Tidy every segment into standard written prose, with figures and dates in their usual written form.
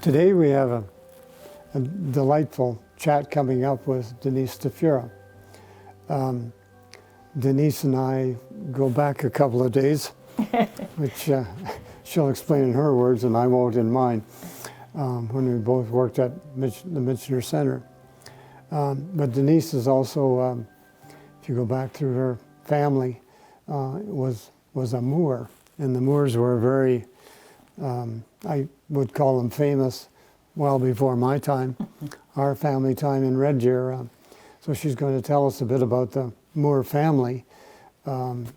Today we have a delightful chat coming up with Denise Stefura. Denise and I go back a couple of days, which she'll explain in her words and I won't in mine, when we both worked at the Michener Center. But Denise is also, if you go back through her family, was a Moor, and the Moors were very, I would call them famous well before my time, our family time in Red Deer. So she's going to tell us a bit about the Moor family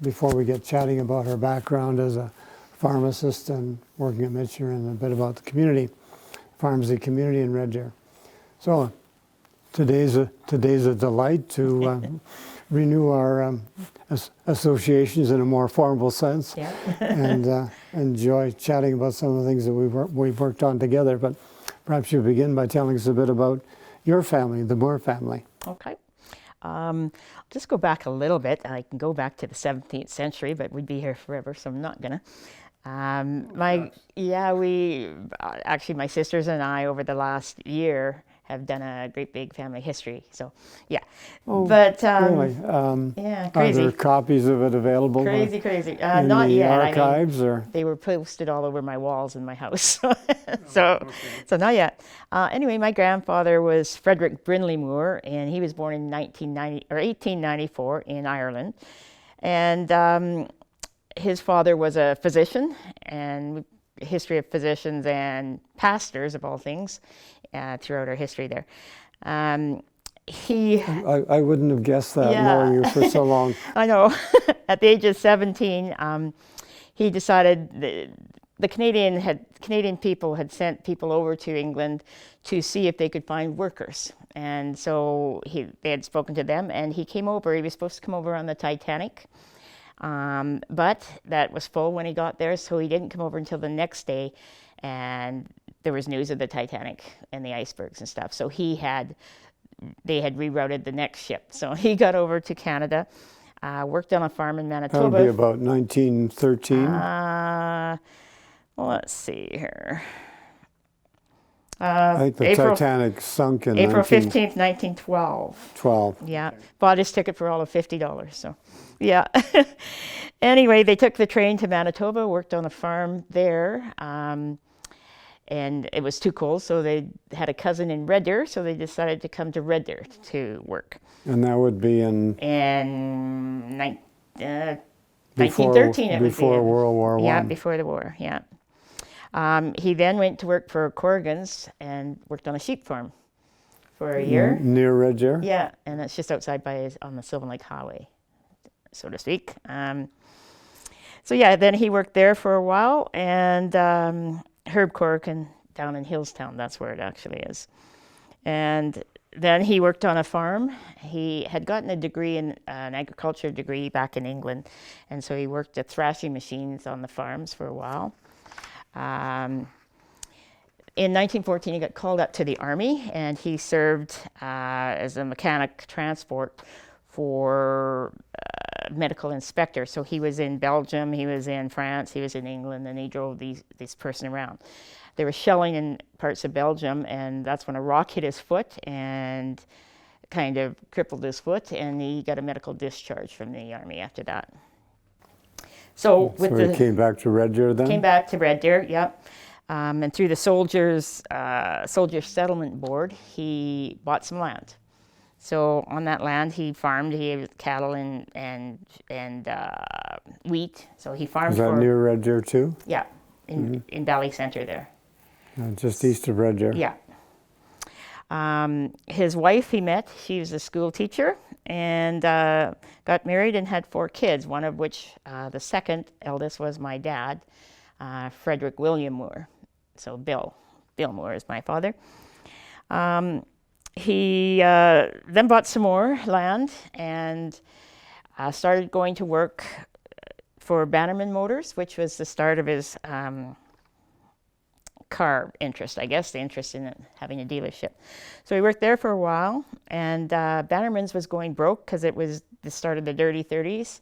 before we get chatting about her background as a pharmacist and working at Michener, and a bit about the community, pharmacy community in Red Deer. So today's a delight to renew our associations in a more formal sense, yeah. and enjoy chatting about some of the things that we've worked on together. But perhaps you begin by telling us a bit about your family, the Moore family. Okay. I'll just go back a little bit. I can go back to the 17th century, but we'd be here forever, so I'm not gonna. Actually, my sisters and I over the last year have done a great big family history. So, yeah. Oh, but really? yeah, Are crazy. there copies of it available? Crazy. In Not the yet. archives, or they were posted all over my walls in my house. So not yet. Anyway, my grandfather was Frederick Brindley Moore, and he was born in 1894 in Ireland. And his father was a physician, and history of physicians and pastors of all things throughout our history there. I wouldn't have guessed that, knowing you for so long. I know. At the age of 17, he decided the Canadian people had sent people over to England to see if they could find workers. And so they had spoken to them, and he came over. He was supposed to come over on the Titanic. But that was full when he got there, so he didn't come over until the next day, and there was news of the Titanic and the icebergs and stuff. So they had rerouted the next ship. So he got over to Canada, worked on a farm in Manitoba. That would be about 1913. Let's see here. I think the Titanic sunk in April 15th, 1912. 12. Yeah, bought his ticket for all of $50, so yeah. Anyway, they took the train to Manitoba, worked on a farm there, and it was too cold, so they had a cousin in Red Deer, so they decided to come to Red Deer to work. And that would be in 1913. Before World War I. Yeah, before the war, yeah. He then went to work for Corrigan's and worked on a sheep farm for a year. Near Red Deer? Yeah, and that's just outside on the Sylvan Lake Highway, so to speak. So yeah, then he worked there for a while, and Herb Corrigan down in Hillstown, that's where it actually is. And then he worked on a farm. He had gotten an agriculture degree back in England, and so he worked at thrashing machines on the farms for a while. In 1914, he got called up to the Army, and he served as a mechanic transport for medical inspector. So he was in Belgium, he was in France, he was in England, and he drove this person around. They were shelling in parts of Belgium, and that's when a rock hit his foot and kind of crippled his foot, and he got a medical discharge from the Army after that. So he came back to Red Deer then? Came back to Red Deer, yep. And through the Soldiers Settlement Board, he bought some land. So on that land, he farmed. He had cattle and wheat. So he farmed. Is that near Red Deer too? Yeah, in Valley Center there. Just east of Red Deer. Yeah. His wife he met. She was a school teacher, and got married and had 4 kids. One of which, the second eldest, was my dad, Frederick William Moore. So Bill Moore is my father. He then bought some more land and started going to work for Bannerman Motors, which was the start of his car interest, I guess, the interest in having a dealership. So he worked there for a while, and Bannerman's was going broke because it was the start of the dirty 30s.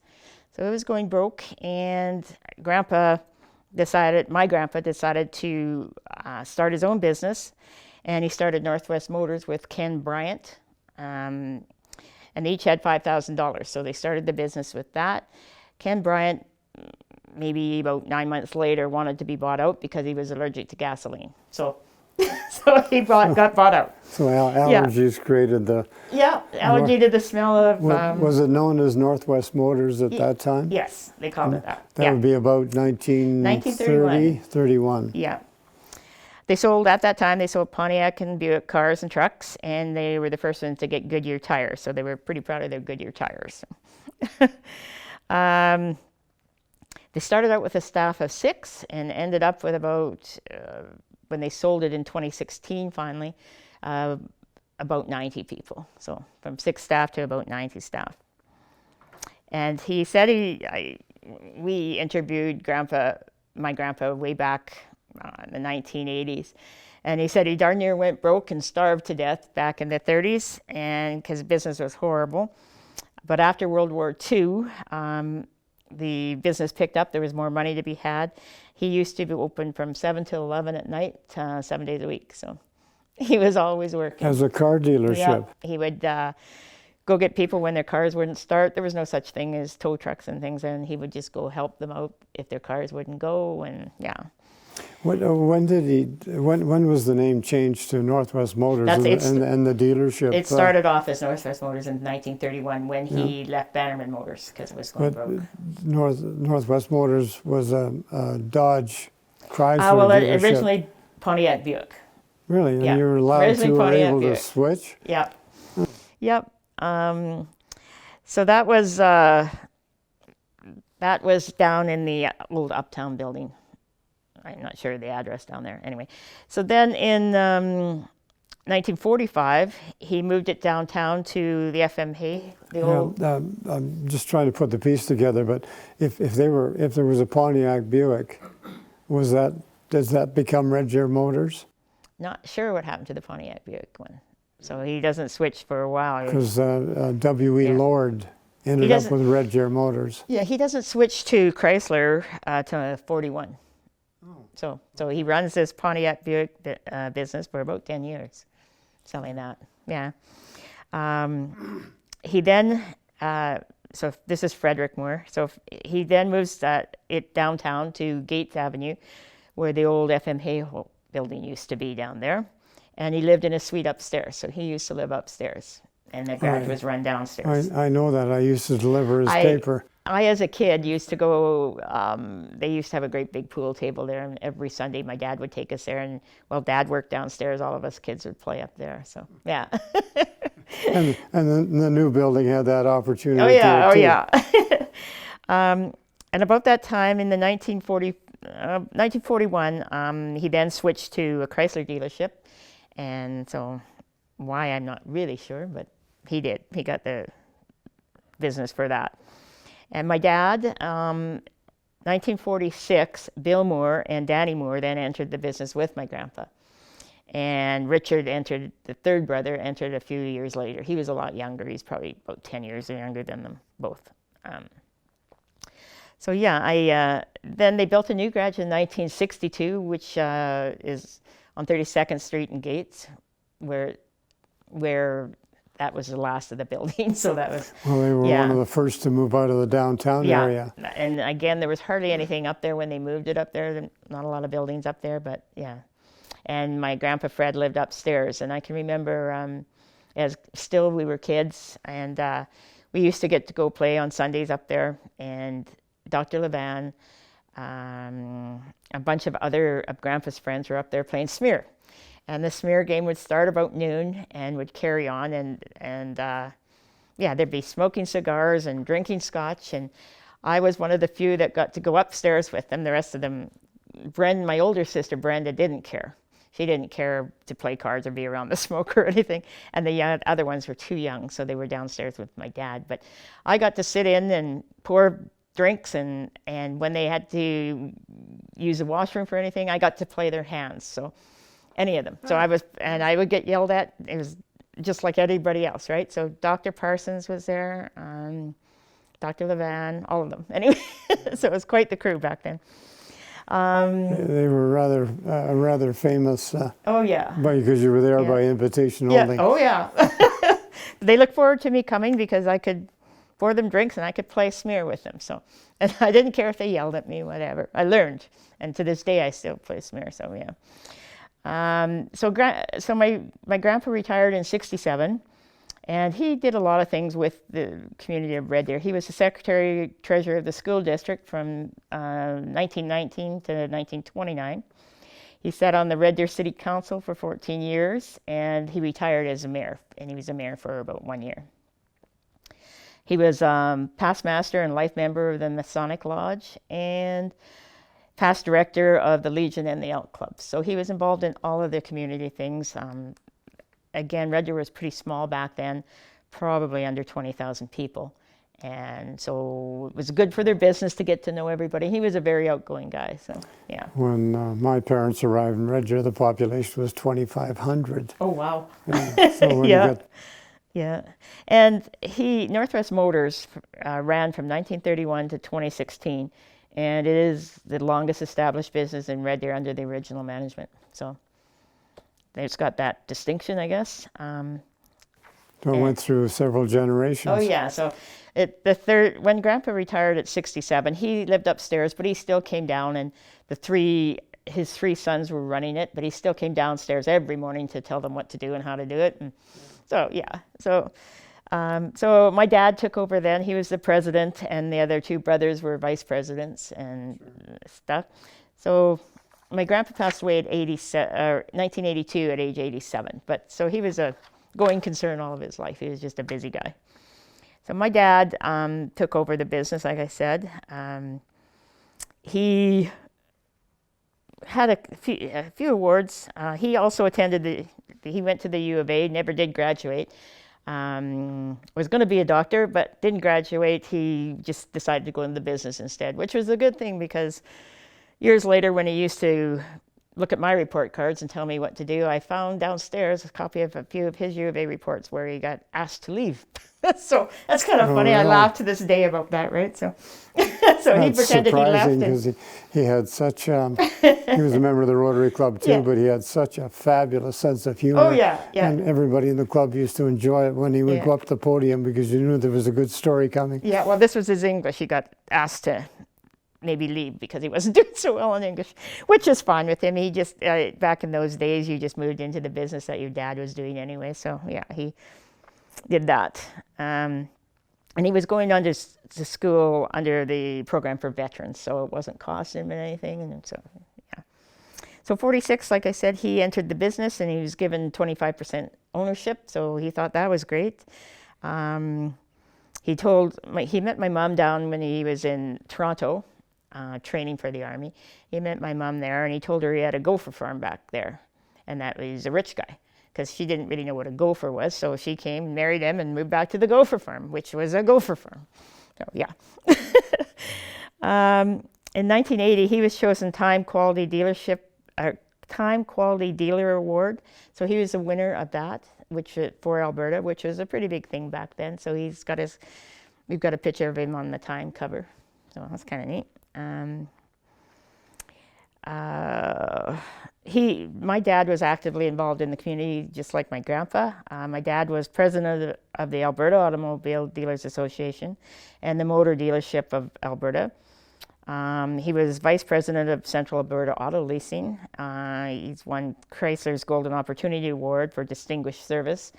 So it was going broke, and Grandpa my grandpa decided to start his own business, and he started Northwest Motors with Ken Bryant, and they each had $5,000. So they started the business with that. Ken Bryant, maybe about 9 months later, wanted to be bought out because he was allergic to gasoline. So, so he got bought out. So allergies created the... Yeah, allergy to the smell of... was it known as Northwest Motors at that time? Yes, they called it that. That would be about 1930, 31. Yeah. They sold, at that time, they sold Pontiac and Buick cars and trucks, and they were the first ones to get Goodyear tires, so they were pretty proud of their Goodyear tires. They started out with a staff of 6 and ended up with about, when they sold it in 2016 finally, about 90 people. So from 6 staff to about 90 staff. And he said we interviewed my grandpa way back in the 1980s. And he said he darn near went broke and starved to death back in the 30s, and because business was horrible. But after World War II, the business picked up. There was more money to be had. He used to be open from 7 till 11 at night, 7 days a week. So he was always working. As a car dealership. Yeah. He would go get people when their cars wouldn't start. There was no such thing as tow trucks and things, and he would just go help them out if their cars wouldn't go, and yeah. When was the name changed to Northwest Motors and the dealership? It started off as Northwest Motors in 1931 when he left Bannerman Motors because it was going broke. Northwest Motors was a Dodge Chrysler well, dealership. Originally Pontiac Buick. Really? And Yeah. you were allowed Originally to Pontiac able Buick. to switch? Yep. Yep. So that was down in the old Uptown building. I'm not sure of the address down there. Anyway, so then in 1945, he moved it downtown to the FMH, the old... I'm just trying to put the piece together, but if there was a Pontiac Buick, does that become Red Deer Motors? Not sure what happened to the Pontiac Buick one. So he doesn't switch for a while. Because W.E. Lord ended up with Red Deer Motors. Yeah, he doesn't switch to Chrysler to 41. So he runs this Pontiac Buick business for about 10 years, selling that. Yeah. He then, so this is Frederick Moore. So he then moves it downtown to Gates Avenue, where the old FMH building used to be down there. And he lived in a suite upstairs. So he used to live upstairs, and the garage was run downstairs. I know that. I used to deliver his paper. I, as a kid, used to go, they used to have a great big pool table there, and every Sunday my dad would take us there, and while Dad worked downstairs, all of us kids would play up there, so, yeah. and the new building had that opportunity. Oh, yeah. And about that time, in the 1941, he then switched to a Chrysler dealership, and so why, I'm not really sure, but he did. He got the business for that. And my dad, 1946, Bill Moore and Danny Moore then entered the business with my grandpa. And Richard entered, the third brother, entered a few years later. He was a lot younger. He's probably about 10 years younger than them both. So yeah, then they built a new garage in 1962, which is on 32nd Street in Gates, where that was the last of the building, so that was... Well, they were one of the first to move out of the downtown area. And again, there was hardly anything up there when they moved it up there. Not a lot of buildings up there, but yeah. And my grandpa Fred lived upstairs, and I can remember we were kids, and we used to get to go play on Sundays up there, and Dr. Levan, a bunch of other of Grandpa's friends were up there playing smear. And the smear game would start about noon and would carry on, and there'd be smoking cigars and drinking scotch, and I was one of the few that got to go upstairs with them. The rest of them, my older sister Brenda, didn't care. She didn't care to play cards or be around the smoke or anything, and the other ones were too young, so they were downstairs with my dad. But I got to sit in and pour drinks, and when they had to use the washroom for anything, I got to play their hands. So any of them. So I would get yelled at. It was just like anybody else, right? So Dr. Parsons was there, Dr. Levan, all of them. Anyway, so it was quite the crew back then. They were rather famous Oh yeah. because you were there Yeah. by invitation Yeah. only. Oh yeah. They look forward to me coming because I could pour them drinks and I could play smear with them. So, and I didn't care if they yelled at me, whatever. I learned, and to this day I still play smear. So yeah. So my grandpa retired in '67, and he did a lot of things with the community of Red Deer. He was the secretary treasurer of the school district from 1919 to 1929. He sat on the Red Deer City Council for 14 years, and he retired as a mayor, and he was a mayor for about 1 year. He was past master and life member of the Masonic Lodge and past director of the Legion and the Elk Club. So he was involved in all of the community things. Again, Red Deer was pretty small back then, probably under 20,000 people. And so it was good for their business to get to know everybody. He was a very outgoing guy, so yeah. When my parents arrived in Red Deer, the population was 2,500. Oh, wow. So when you Yeah. got Yeah. And Northwest Motors ran from 1931 to 2016, and it is the longest established business in Red Deer under the original management. So it's got that distinction, I guess. So it went through several generations. Oh yeah, so when Grandpa retired at 67, he lived upstairs, but he still came down, and his three sons were running it, but he still came downstairs every morning to tell them what to do and how to do it. And so yeah, so my dad took over then. He was the president, and the other two brothers were vice presidents and stuff. So my grandpa passed away at 1982 at age 87, but so he was a going concern all of his life. He was just a busy guy. So my dad took over the business, like I said. He had a few awards. He also he went to the U of A, never did graduate. Was going to be a doctor, but didn't graduate. He just decided to go into the business instead, which was a good thing because years later when he used to look at my report cards and tell me what to do, I found downstairs a copy of a few of his U of A reports where he got asked to leave. So that's kind of funny. Yeah. I laugh to this day about that, right? So, so he That's pretended he left. surprising because he had such, he was a member of the Rotary Club too, Yeah. but he had such a fabulous sense of humor. Oh yeah, yeah. And everybody in the club used to enjoy it when he would Yeah. go up the podium because you knew there was a good story coming. Yeah, well, this was his English. He got asked to maybe leave because he wasn't doing so well in English, which is fine with him. He just, back in those days, you just moved into the business that your dad was doing anyway. So yeah, he did that. And he was going on to school under the program for veterans, so it wasn't costing him anything. And so, yeah. So 46, like I said, he entered the business and he was given 25% ownership, so he thought that was great. He met my mom down when he was in Toronto, training for the Army. He met my mom there, and he told her he had a gopher farm back there, and that he's a rich guy, because she didn't really know what a gopher was. So she came, married him, and moved back to the gopher farm, which was a gopher farm. So yeah. In 1980, he was chosen Time Quality Dealer Award. So he was the winner of that, for Alberta, which was a pretty big thing back then. So we've got a picture of him on the Time cover. So that's kind of neat. My dad was actively involved in the community, just like my grandpa. My dad was president of the Alberta Automobile Dealers Association and the Motor Dealership of Alberta. He was vice president of Central Alberta Auto Leasing. He's won Chrysler's Golden Opportunity Award for distinguished service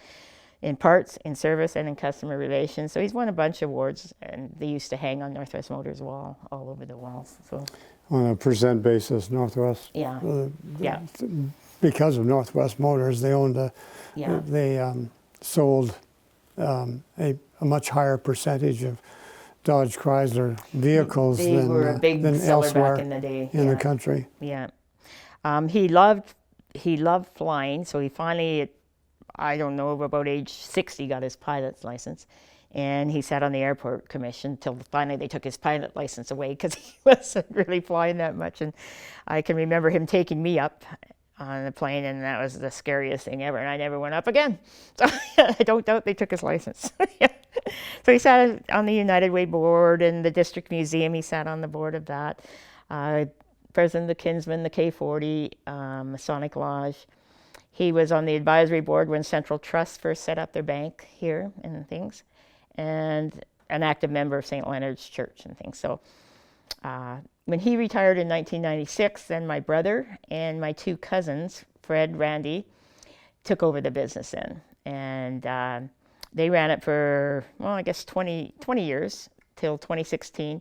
in parts, in service, and in customer relations. So he's won a bunch of awards, and they used to hang on Northwest Motors' wall, all over the walls. So On a percent basis, Northwest. yeah, yeah, Because of Northwest Motors, they owned yeah. they sold a much higher percentage of Dodge Chrysler vehicles They were a big than seller elsewhere back in the day. in yeah. the country. Yeah. He loved flying, so he finally, I don't know, about age 60 got his pilot's license. And he sat on the airport commission till finally they took his pilot license away because he wasn't really flying that much. And I can remember him taking me up on the plane, and that was the scariest thing ever. And I never went up again. So I don't doubt they took his license. Yeah. So he sat on the United Way board and the District Museum. He sat on the board of that. president of the Kinsman, the K40, Masonic Lodge. He was on the advisory board when Central Trust first set up their bank here and things, and an active member of St. Leonard's Church and things. So when he retired in 1996, then my brother and my two cousins, Fred, Randy, took over the business then. And they ran it for, well, I guess 20 years, till 2016.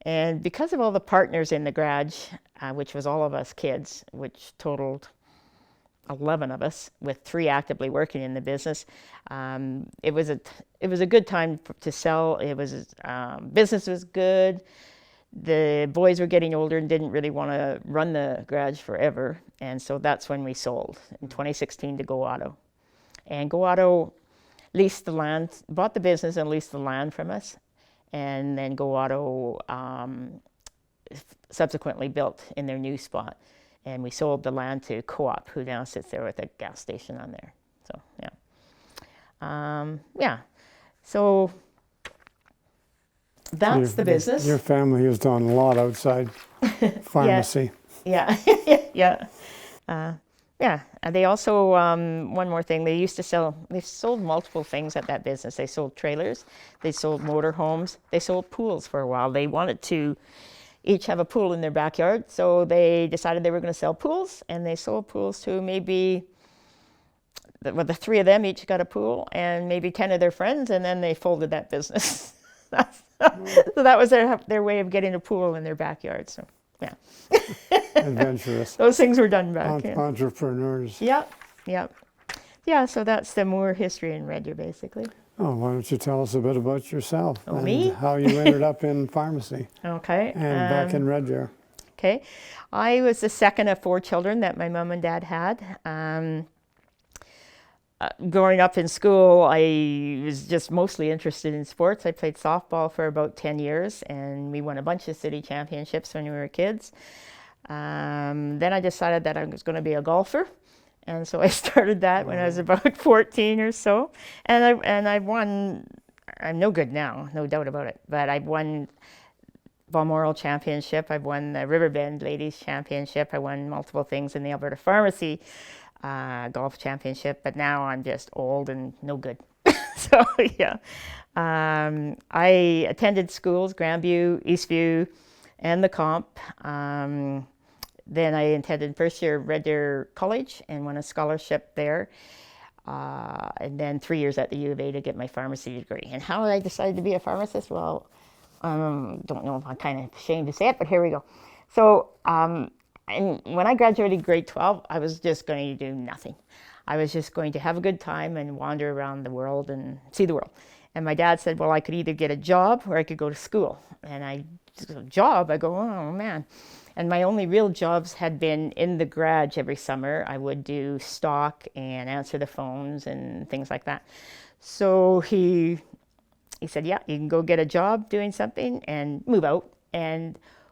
And because of all the partners in the garage, which was all of us kids, which totaled 11 of us, with 3 actively working in the business, it was a good time to sell. It was business was good. The boys were getting older and didn't really want to run the garage forever, and so that's when we sold in 2016 to Go Auto. And Go Auto leased the land, bought the business and leased the land from us, and then Go Auto subsequently built in their new spot. And we sold the land to Co-op, who now sits there with a gas station on there. So, yeah. So that's the business. Your family has done a lot outside pharmacy. Yeah. Yeah. Yeah. And they also, one more thing, they sold multiple things at that business. They sold trailers, they sold motorhomes, they sold pools for a while. They wanted to each have a pool in their backyard, so they decided they were going to sell pools, and they sold pools to maybe, well, the 3 of them each got a pool, and maybe 10 of their friends, and then they folded that business. So that was their way of getting a pool in their backyard. So, yeah. Adventurous. Those things were done back then. Entrepreneurs. Yep. Yeah, so that's the Moore history in Red Deer, basically. Oh, why don't you tell us a bit about yourself and me? how you ended up in pharmacy Okay. and back in Red Deer. Okay. I was the second of 4 children that my mom and dad had. Growing up in school, I was just mostly interested in sports. I played softball for about 10 years, and we won a bunch of city championships when we were kids. Then I decided that I was going to be a golfer, and so I started that when I was about 14 or so. And I won. I'm no good now, no doubt about it. But I've won Balmoral Championship. I've won the Riverbend Ladies Championship. I won multiple things in the Alberta Pharmacy Golf Championship. But now I'm just old and no good. So yeah, I attended schools, Grandview, Eastview, and the Comp. Then I attended first year Red Deer College and won a scholarship there. And then 3 years at the U of A to get my pharmacy degree. And how I decided to be a pharmacist? Well, don't know if I'm kind of ashamed to say it, but here we go. So and when I graduated grade 12, I was just going to do nothing. I was just going to have a good time and wander around the world and see the world. And my dad said, well, I could either get a job or I could go to school. And I go, oh man. And my only real jobs had been in the garage every summer. I would do stock and answer the phones and things like that. So he said, yeah, you can go get a job doing something and move out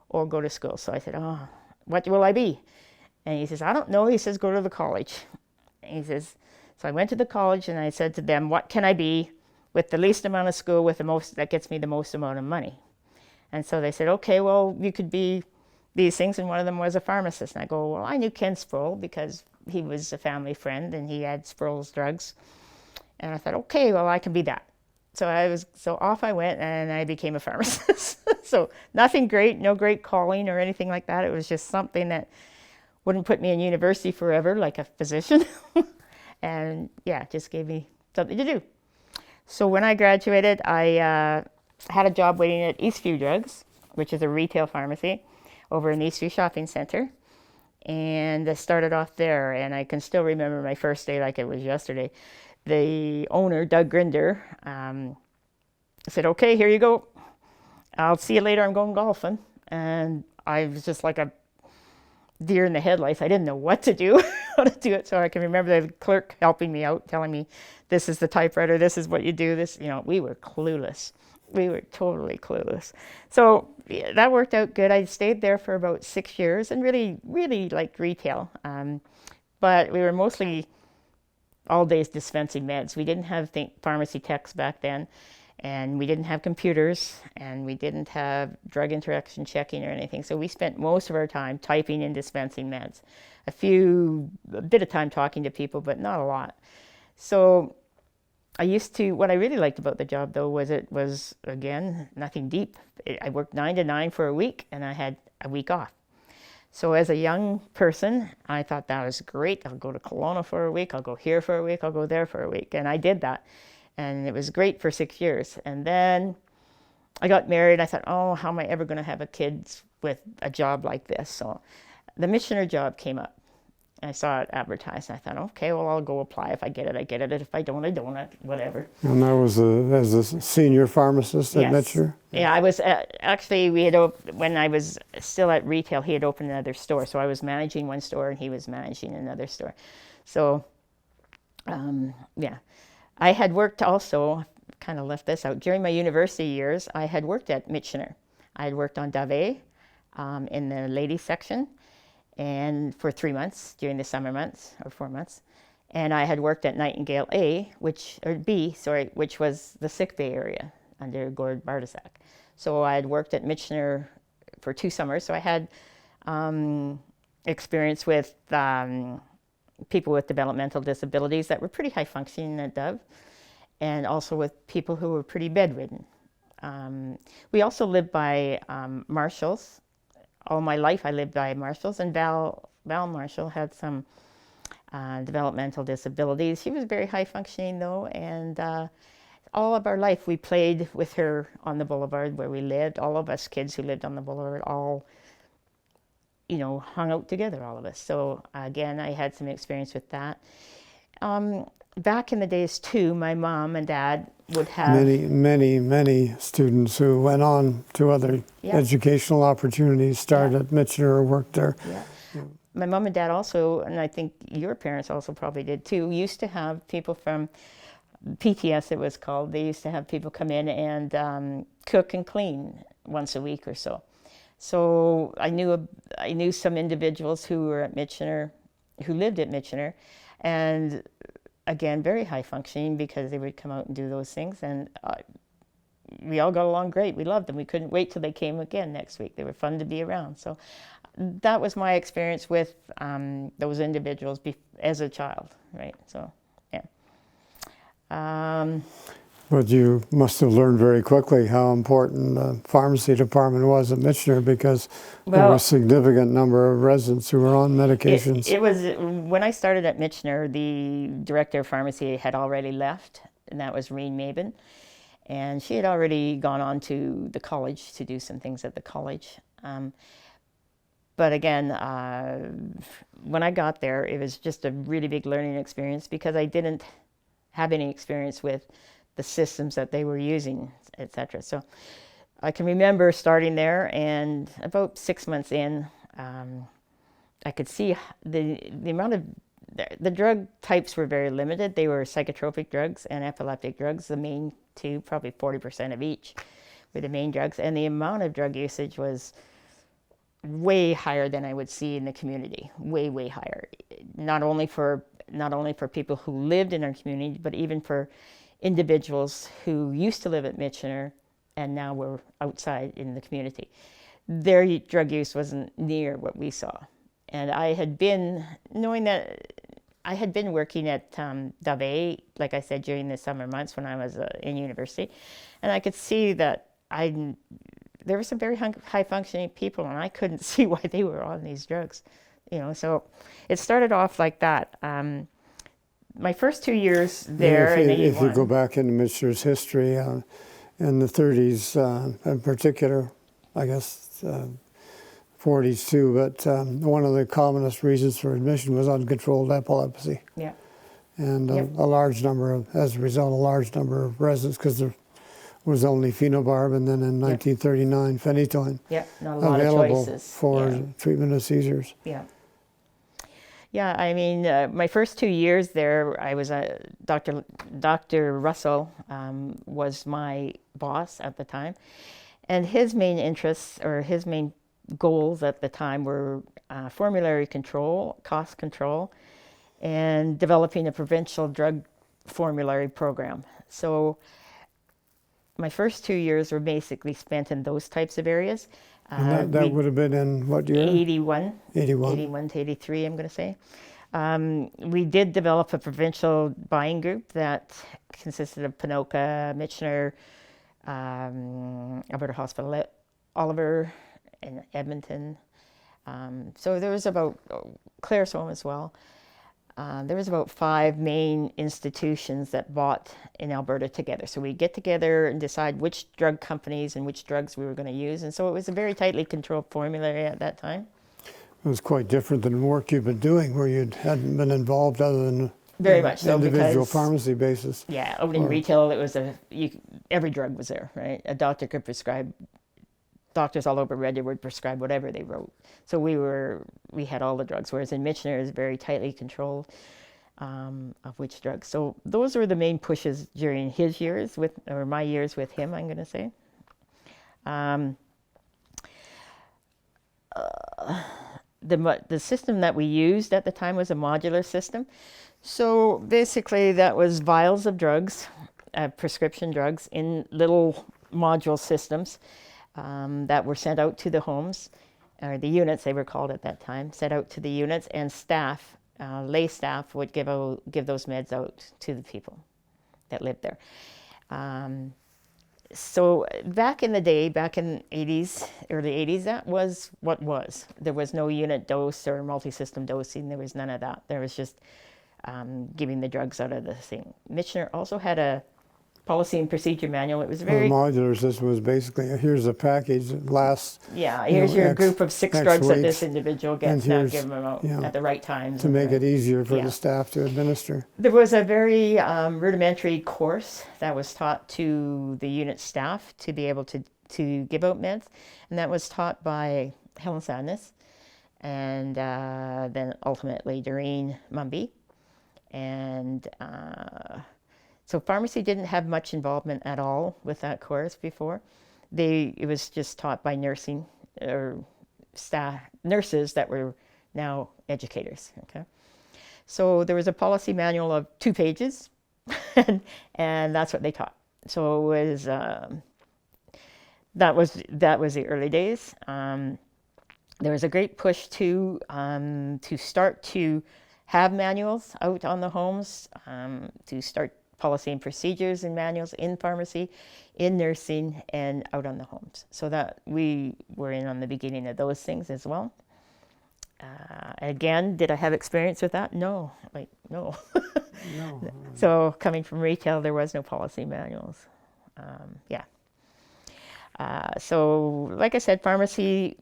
or go to school. So I said, oh, what will I be? And he says, I don't know. He says, go to the college. And he says, so I went to the college and I said to them, what can I be with the least amount of school with the most, that gets me the most amount of money? And so they said, okay, well, you could be these things, and one of them was a pharmacist. And I go, well, I knew Ken Sproul because he was a family friend and he had Sproul's drugs. And I thought, okay, well, I can be that. So off I went and I became a pharmacist. So nothing great, no great calling or anything like that. It was just something that wouldn't put me in university forever like a physician. And yeah, just gave me something to do. So when I graduated, I had a job waiting at Eastview Drugs, which is a retail pharmacy over in the Eastview Shopping Center. And I started off there, and I can still remember my first day like it was yesterday. The owner, Doug Grinder, said, okay, here you go. I'll see you later. I'm going golfing. And I was just like a deer in the headlights. I didn't know what to do, how to do it. So I can remember the clerk helping me out, telling me, this is the typewriter, this is what you do, this, we were clueless. We were totally clueless. So yeah, that worked out good. I stayed there for about 6 years and really, really liked retail. But we were mostly all days dispensing meds. We didn't have pharmacy techs back then. And we didn't have computers, and we didn't have drug interaction checking or anything. So we spent most of our time typing and dispensing meds. A bit of time talking to people, but not a lot. So what I really liked about the job though was it was, again, nothing deep. I worked 9 to 9 for a week, and I had a week off. So as a young person, I thought that was great. I'll go to Kelowna for a week, I'll go here for a week, I'll go there for a week. And I did that. And it was great for 6 years. And then I got married. I thought, oh, how am I ever going to have a kid with a job like this? So the missioner job came up. I saw it advertised. And I thought, okay, well, I'll go apply. If I get it, I get it. If I don't, I don't. Whatever. And that was as a senior pharmacist at Yes. Mitchell? Yeah, I was actually, when I was still at retail, he had opened another store. So I was managing one store and he was managing another store. So, yeah. I had worked also, kind of left this out, during my university years, I had worked at Michener. I had worked on Dave in the ladies section and for 3 months during the summer months, or 4 months. And I had worked at Nightingale which was the sick bay area under Gord Bartasak. So I had worked at Michener for 2 summers. So I had experience with people with developmental disabilities that were pretty high functioning at Dove, and also with people who were pretty bedridden. We also lived by Marshalls. All my life I lived by Marshalls, and Val Marshall had some developmental disabilities. She was very high functioning though, and all of our life we played with her on the boulevard where we lived. All of us kids who lived on the boulevard all hung out together, all of us. So again, I had some experience with that. Back in the days too, my mom and dad would have many students who went on to other educational opportunities, started at Mitchell or worked there. Yeah. My mom and dad also, and I think your parents also probably did too, used to have people from PTS, it was called. They used to have people come in and cook and clean once a week or so. So I knew some individuals who were at Michener, who lived at Michener, and again, very high functioning because they would come out and do those things. And we all got along great. We loved them. We couldn't wait till they came again next week. They were fun to be around. So that was my experience with those individuals as a child, right? So, yeah. But you must have learned very quickly how important the pharmacy department was at Michener, because there were a significant number of residents who were on medications. It was, when I started at Michener, the director of pharmacy had already left, and that was Reen Mabin. And she had already gone on to the college to do some things at the college. But again, when I got there, it was just a really big learning experience because I didn't have any experience with the systems that they were using, etc. So I can remember starting there, and about 6 months in, I could see the amount of, the drug types were very limited. They were psychotropic drugs and epileptic drugs, the main two, probably 40% of each were the main drugs. And the amount of drug usage was way higher than I would see in the community, way higher. Not only for people who lived in our community, but even for individuals who used to live at Michener and now were outside in the community. Their drug use wasn't near what we saw. And I had been, knowing that I had been working at Dave, like I said, during the summer months when I was in university, and I could see that there were some very high functioning people, and I couldn't see why they were on these drugs. So it started off like that. My first 2 years there in 81. If you go back into Michener's history, in the 30s in particular, I guess 40s too, but one of the commonest reasons for admission was uncontrolled epilepsy. Yeah. And a large number as a result, a large number of residents, because there was only phenobarb and then in 1939 phenytoin Not a lot available of choices. for treatment of seizures. Yeah. Yeah, I mean, my first 2 years there, I was Dr. Russell was my boss at the time, and his main interests or his main goals at the time were formulary control, cost control, and developing a provincial drug formulary program. So my first 2 years were basically spent in those types of areas. And that would have been in what year? 81, 81. 81 to 83, I'm going to say. We did develop a provincial buying group that consisted of Ponoka, Michener, Alberta Hospital, Oliver, and Edmonton. So there was about Claire's Home as well. There was about 5 main institutions that bought in Alberta together. So we'd get together and decide which drug companies and which drugs we were going to use. And so it was a very tightly controlled formulary at that time. It was quite different than the work you've been doing, where you hadn't been involved other than Very much so, individual because pharmacy basis. yeah, out in retail, it was every drug was there, right? A doctor could prescribe. Doctors all over Red Deer would prescribe whatever they wrote. So we had all the drugs, whereas in Michener is very tightly controlled of which drugs. So those were the main pushes during his years or my years with him, I'm going to say. The system that we used at the time was a modular system. So basically that was vials of drugs, prescription drugs, in little module systems that were sent out to the homes, or the units they were called at that time, sent out to the units, and staff, lay staff would give those meds out to the people that lived there. So back in the day, back in early 80s, that was what was. There was no unit dose or multi-system dosing. There was none of that. There was just giving the drugs out of the thing. Michener also had a policy and procedure manual. It was very... The modular system was basically, here's a package that lasts... Yeah, here's your group of 6 drugs that this individual gets, now give them out at the right times. To make it easier for the staff to administer. There was a very rudimentary course that was taught to the unit staff to be able to give out meds, and that was taught by Helen Sadness, and then ultimately Doreen Mumby. And so pharmacy didn't have much involvement at all with that course before. It was just taught by nursing or nurses that were now educators. Okay, so there was a policy manual of 2 pages, and that's what they taught. So it was that was the early days. There was a great push to start to have manuals out on the homes, to start policy and procedures and manuals in pharmacy, in nursing, and out on the homes. So that we were in on the beginning of those things as well. Again, did I have experience with that? No. No. No. So coming from retail, there was no policy manuals. So like I said, pharmacy,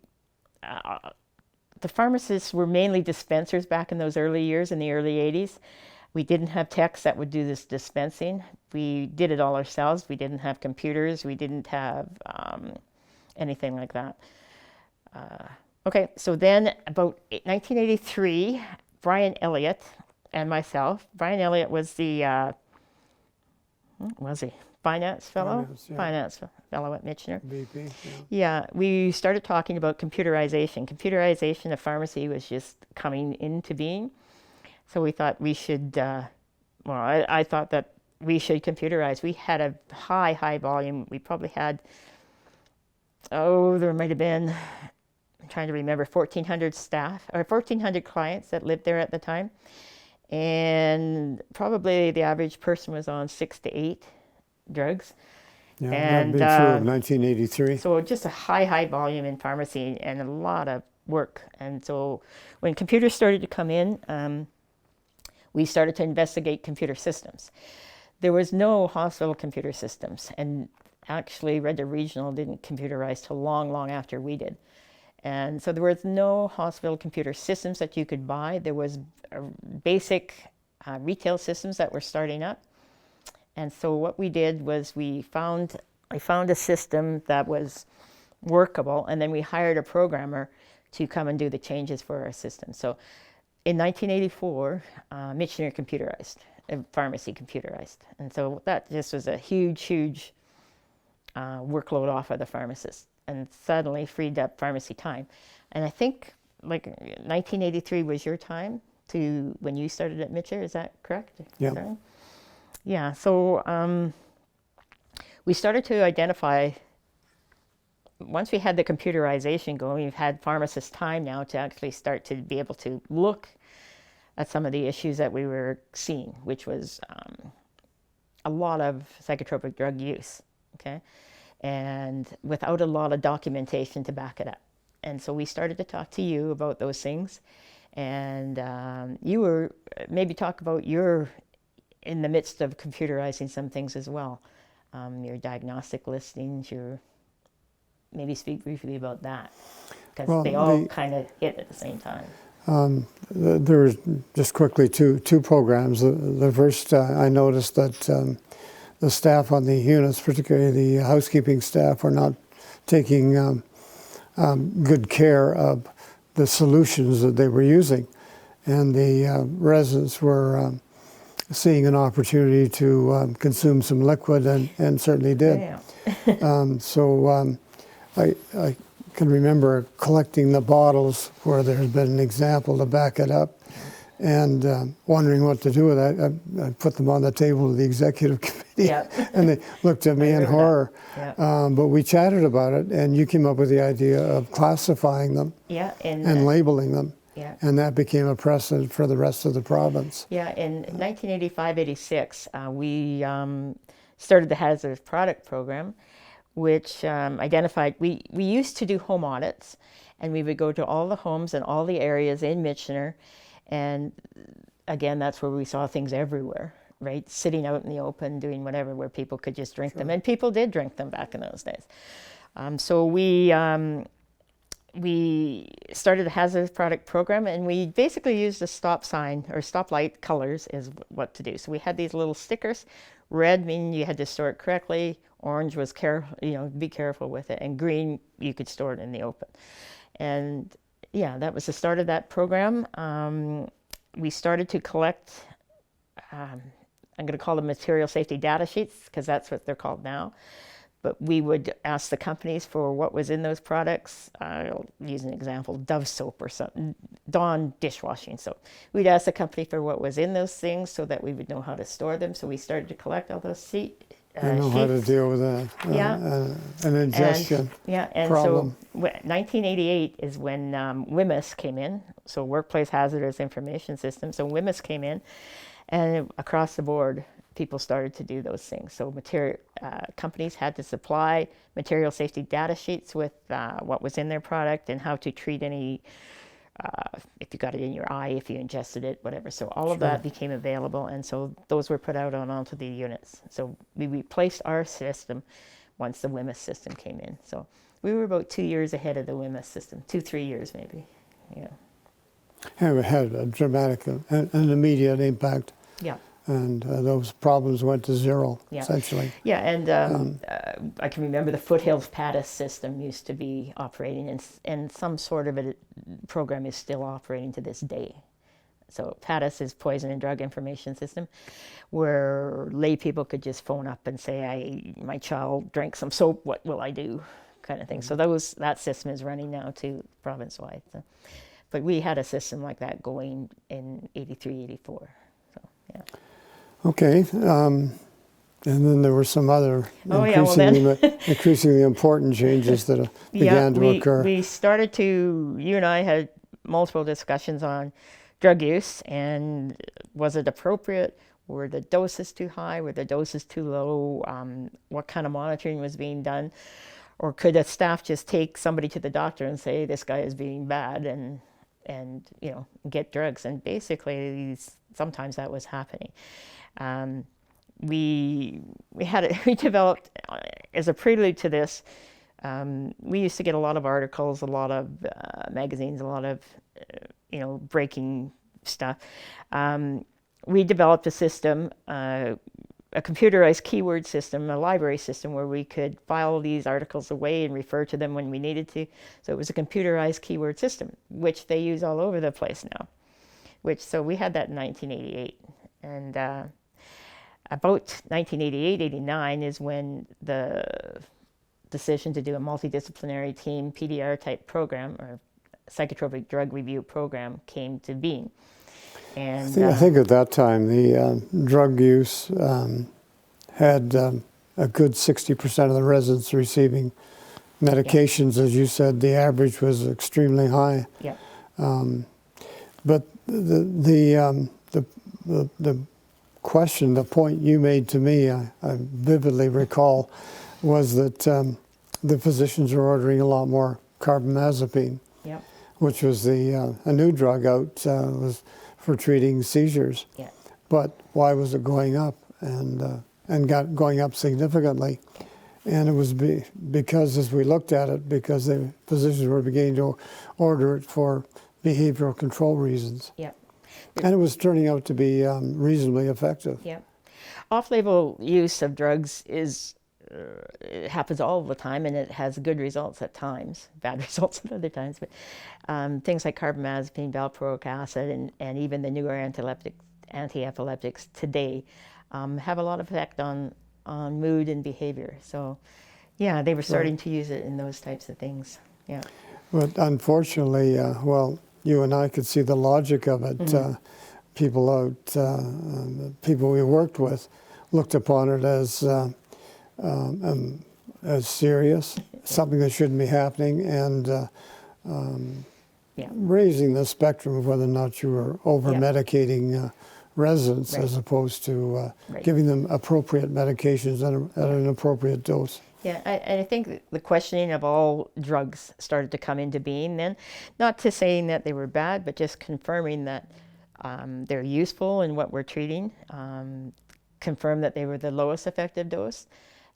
the pharmacists were mainly dispensers back in those early years, in the early 80s. We didn't have techs that would do this dispensing. We did it all ourselves. We didn't have computers. We didn't have anything like that. Okay, so then about 1983, Brian Elliott and myself. Brian Elliott was the finance fellow? Finance fellow at Michener. VP, Yeah, we started talking about computerization. Computerization of pharmacy was just coming into being. So we thought we should, I thought that we should computerize. We had a high volume. We probably had, there might have been, I'm trying to remember, 1,400 staff, or 1,400 clients that lived there at the time. And probably the average person was on 6 to 8 drugs. Yeah, and that'd be true of 1983. So just a high volume in pharmacy and a lot of work. And so when computers started to come in, we started to investigate computer systems. There was no hospital computer systems, and actually Red Deer Regional didn't computerize till long after we did. And so there was no hospital computer systems that you could buy. There was basic retail systems that were starting up. And so what we did was I found a system that was workable, and then we hired a programmer to come and do the changes for our system. So in 1984, Michener computerized, pharmacy computerized. And so that just was a huge workload off of the pharmacists, and suddenly freed up pharmacy time. And I think like 1983 was your time to when you started at Michener, is that correct? Yeah. Yeah, so we started to identify, once we had the computerization going, we've had pharmacists time now to actually start to be able to look at some of the issues that we were seeing, which was a lot of psychotropic drug use, okay? And without a lot of documentation to back it up. And so we started to talk to you about those things. And you were, maybe talk about you're in the midst of computerizing some things as well. Your diagnostic listings, maybe speak briefly about that. Because they all kind of hit at the same time. There was just quickly two programs. The first, I noticed that the staff on the units, particularly the housekeeping staff, were not taking good care of the solutions that they were using. And the residents were seeing an opportunity to consume some liquid, and certainly did. Yeah. I can remember collecting the bottles where there's been an example to back it up, and wondering what to do with it. I put them on the table of the executive committee, and they looked at me in horror. But we chatted about it, and you came up with the idea of classifying them and labeling them. And that became a precedent for the rest of the province. Yeah, in 1985-86, we started the hazardous product program, which identified, we used to do home audits, and we would go to all the homes and all the areas in Michener, and again, that's where we saw things everywhere, right? Sitting out in the open, doing whatever, where people could just drink them, and people did drink them back in those days. So we started a hazardous product program, and we basically used a stop sign or stoplight colors is what to do. So we had these little stickers. Red meaning you had to store it correctly. Orange was be careful with it, and green you could store it in the open. And yeah, that was the start of that program. We started to collect. I'm going to call them material safety data sheets because that's what they're called now. But we would ask the companies for what was in those products. I'll use an example, Dove soap or something, Dawn dishwashing soap. We'd ask the company for what was in those things so that we would know how to store them. So we started to collect all those sheets. How to deal with an ingestion problem. So 1988 is when WHMIS came in, so Workplace Hazardous Information System. So WHMIS came in, and across the board, people started to do those things. So companies had to supply material safety data sheets with what was in their product and how to treat any, if you got it in your eye, if you ingested it, whatever. So all of that became available, and so those were put out onto the units. So we replaced our system once the WHMIS system came in. So we were about 2 years ahead of the WHMIS system, 2-3 years maybe. Yeah. And it had a dramatic and immediate impact. Yeah. And those problems went to zero, essentially. Yeah, and I can remember the Foothills PADIS system used to be operating, and some sort of a program is still operating to this day. So PADIS is Poison and Drug Information System, where lay people could just phone up and say, my child drank some soap, what will I do, kind of thing. So that system is running now too, province-wide. So. But we had a system like that going in 83, 84. So, yeah. Okay, and then there were some other increasingly important changes that began to occur. We started to, you and I had multiple discussions on drug use, and was it appropriate? Were the doses too high? Were the doses too low? What kind of monitoring was being done? Or could a staff just take somebody to the doctor and say, this guy is being bad, and get drugs? And basically, sometimes that was happening. We developed, as a prelude to this, we used to get a lot of articles, a lot of magazines, a lot of breaking stuff. We developed a system, a computerized keyword system, a library system where we could file these articles away and refer to them when we needed to. So it was a computerized keyword system, which they use all over the place now. So we had that in 1988. And about 1988, 89 is when the decision to do a multidisciplinary team PDR type program, or psychotropic drug review program, came to being. And I think at that time the drug use had a good 60% of the residents receiving medications. As you said, the average was extremely high. Yeah. But the question, the point you made to me, I vividly recall, was that the physicians are ordering a lot more carbamazepine, Yeah. which was a new drug out was for treating seizures. Yeah. But why was it going up going up significantly? And it was because, as we looked at it, because the physicians were beginning to order it for behavioral control reasons. Yeah. And it was turning out to be reasonably effective. Yeah. Off-label use of drugs it happens all the time, and it has good results at times, bad results at other times. But things like carbamazepine, valproic acid, and even the newer anti-epileptics today have a lot of effect on mood and behavior. So, yeah, they were starting to use it in those types of things. Yeah. But unfortunately, well, you and I could see the logic of it. People we worked with looked upon it as serious, something that shouldn't be happening, and raising the spectrum of whether or not you were over-medicating residents as opposed to giving them appropriate medications at an appropriate dose. Yeah, I think the questioning of all drugs started to come into being then, not to saying that they were bad, but just confirming that they're useful in what we're treating, confirm that they were the lowest effective dose,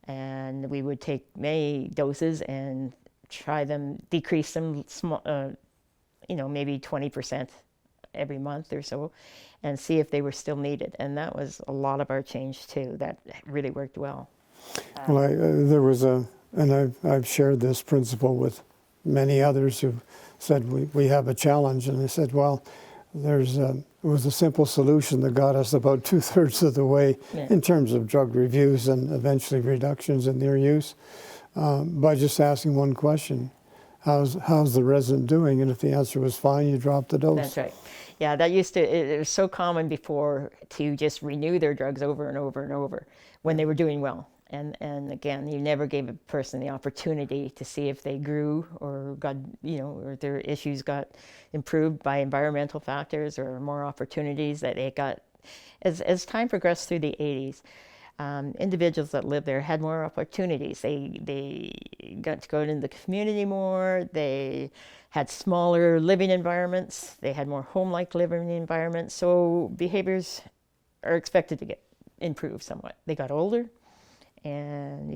and we would take many doses and try them, decrease them, maybe 20% every month or so, and see if they were still needed. And that was a lot of our change too. That really worked well. Well, there was and I've shared this principle with many others who said we have a challenge, and I said, well, it was a simple solution that got us about 2/3 of the way in terms of drug reviews and eventually reductions in their use by just asking one question: how's the resident doing? And if the answer was fine, you drop the dose. That's right. Yeah, it was so common before to just renew their drugs over and over and over when they were doing well. And again, you never gave a person the opportunity to see if they grew or got, or their issues got improved by environmental factors or more opportunities that they got. As time progressed through the 80s, individuals that lived there had more opportunities. They got to go into the community more. They had smaller living environments. They had more home-like living environments. So behaviors are expected to get improved somewhat. They got older. And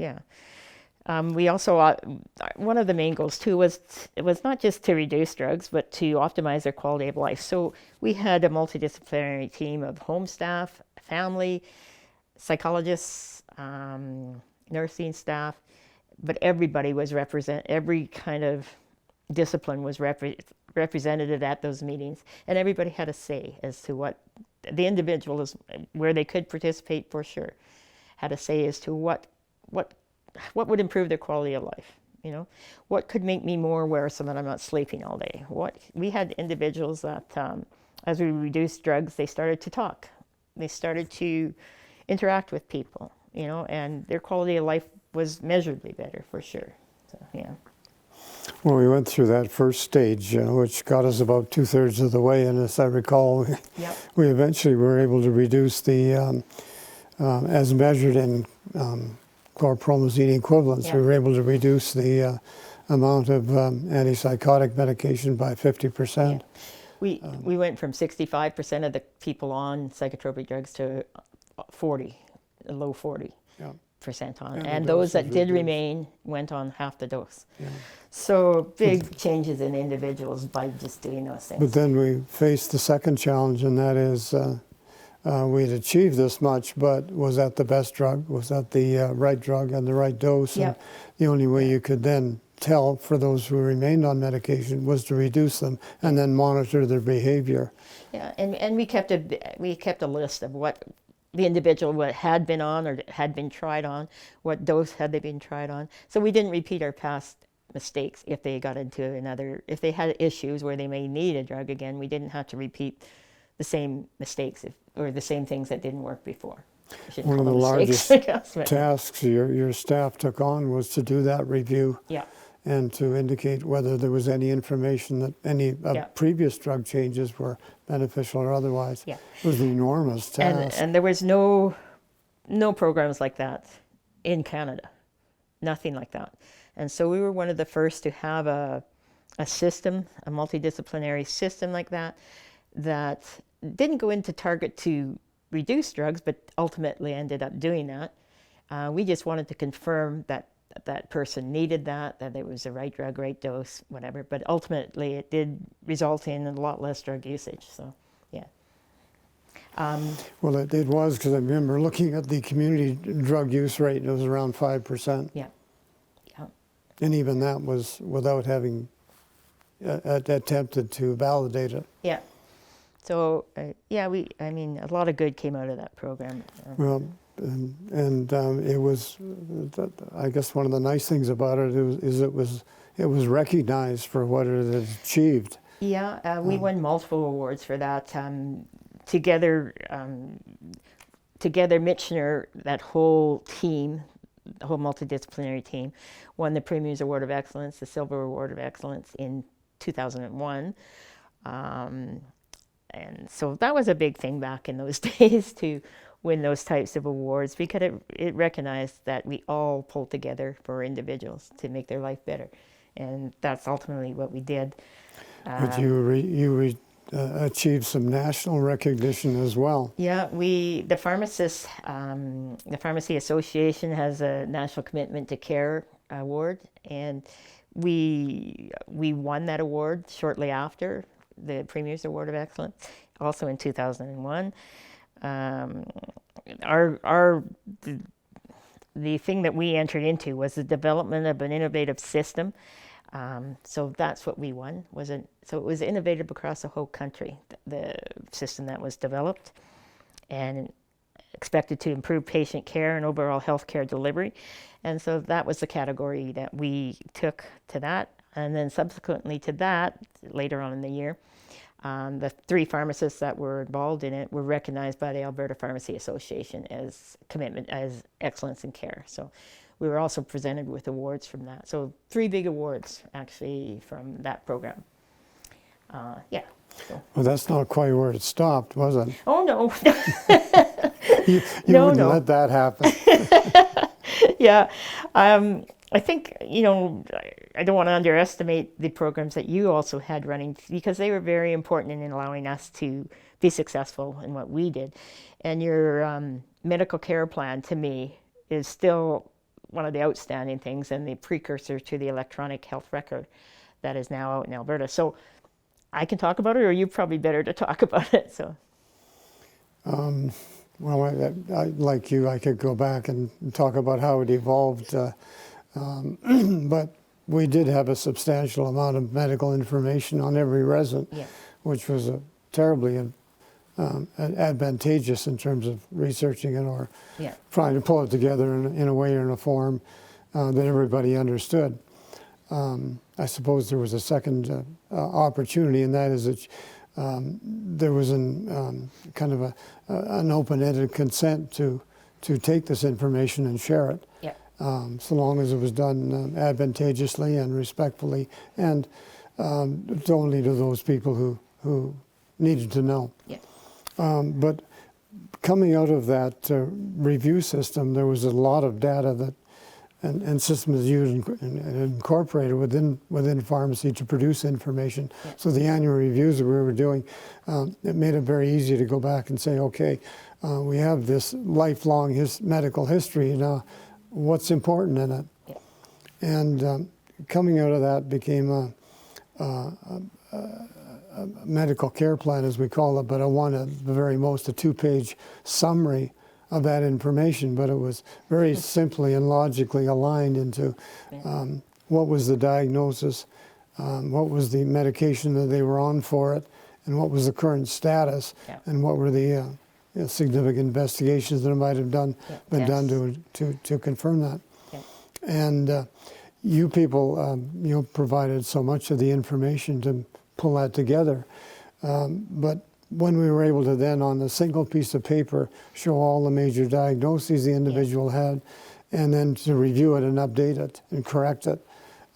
we also, one of the main goals too was not just to reduce drugs, but to optimize their quality of life. So we had a multidisciplinary team of home staff, family, psychologists, nursing staff, but everybody was every kind of discipline was represented at those meetings, and everybody had a say as to what the individual is, where they could participate for sure. Had a say as to what would improve their quality of life. What could make me more aware so that I'm not sleeping all day. We had individuals that, as we reduced drugs, they started to talk. They started to interact with people. And their quality of life was measurably better for sure. So yeah. Well, we went through that first stage, which got us about 2/3 of the way, and as I recall, we eventually were able to reduce the as measured in chlorpromazine equivalents, we were able to reduce the amount of antipsychotic medication by 50%. We went from 65% of the people on psychotropic drugs to 40, low 40% on. And those that did remain went on half the dose. So big changes in individuals by just doing those things. But then we faced the second challenge, and that is we'd achieved this much, but was that the best drug? Was that the right drug and the right dose? And the only way you could then tell for those who remained on medication was to reduce them and then monitor their behavior. Yeah, and we kept a list of what the individual had been on or had been tried on, what dose had they been tried on. So we didn't repeat our past mistakes if they got into if they had issues where they may need a drug again. We didn't have to repeat the same mistakes or the same things that didn't work before. I shouldn't One of the call them largest mistakes, I guess, but- tasks your staff took on was to do that review Yeah, and to indicate whether there was any information that any Yeah. previous drug changes were beneficial or otherwise. Yeah. It was an enormous task. and there was no programs like that in Canada, nothing like that. And so we were one of the first to have a system, a multidisciplinary system like that, that didn't go into target to reduce drugs, but ultimately ended up doing that. We just wanted to confirm that that person needed that it was the right drug, right dose, whatever. But ultimately, it did result in a lot less drug usage. So, yeah. Well, it was, because I remember looking at the community drug use rate, and it was around 5%. Yeah. Yeah. And even that was without having attempted to validate it. Yeah. So, I mean, a lot of good came out of that program. Well, and it was, I guess one of the nice things about it is it was recognized for what it had achieved. Yeah, we won multiple awards for that. Together, Michener, that whole team, the whole multidisciplinary team, won the Premier's Award of Excellence, the Silver Award of Excellence in 2001. And so that was a big thing back in those days to win those types of awards, because it recognized that we all pulled together for individuals to make their life better. And that's ultimately what we did. But you achieved some national recognition as well. Yeah, the pharmacists, the Pharmacy Association has a National Commitment to Care award, and we won that award shortly after the Premier's Award of Excellence, also in 2001. The thing that we entered into was the development of an innovative system. So that's what we won. So it was innovative across the whole country, the system that was developed, and expected to improve patient care and overall healthcare delivery. And so that was the category that we took to that. And then subsequently to that, later on in the year, the 3 pharmacists that were involved in it were recognized by the Alberta Pharmacy Association as excellence in care. So we were also presented with awards from that. So 3 big awards actually from that program. Yeah. So. Well, that's not quite where it stopped, was it? Oh no. You wouldn't let that happen. Yeah. I think, I don't want to underestimate the programs that you also had running, because they were very important in allowing us to be successful in what we did. And your medical care plan, to me, is still one of the outstanding things, and the precursor to the electronic health record that is now out in Alberta. So I can talk about it, or you're probably better to talk about it. So. Well, I, like you, I could go back and talk about how it evolved. But we did have a substantial amount of medical information on every resident, Yeah. which was terribly advantageous in terms of researching it or Yeah. trying to pull it together in a way or in a form that everybody understood. I suppose there was a second opportunity, and that is that there was kind of an open-ended consent to take this information and share it. Yeah. So long as it was done advantageously and respectfully, and only to those people who needed to know. Yeah. But coming out of that review system, there was a lot of data that and systems used and incorporated within pharmacy to produce information. Yeah. So the annual reviews that we were doing, it made it very easy to go back and say, okay, we have this lifelong medical history now. What's important in it? Yeah. And coming out of that became a medical care plan, as we call it, but I wanted the very most a 2-page summary of that information, but it was very simply and logically aligned into what was the diagnosis, what was the medication that they were on for it, and what was the current status, Yeah. and what were the significant investigations that might have been done to confirm that. Yeah. And you people, provided so much of the information to pull that together. But when we were able to then, on a single piece of paper, show all the major diagnoses the individual had, and then to review it and update it and correct it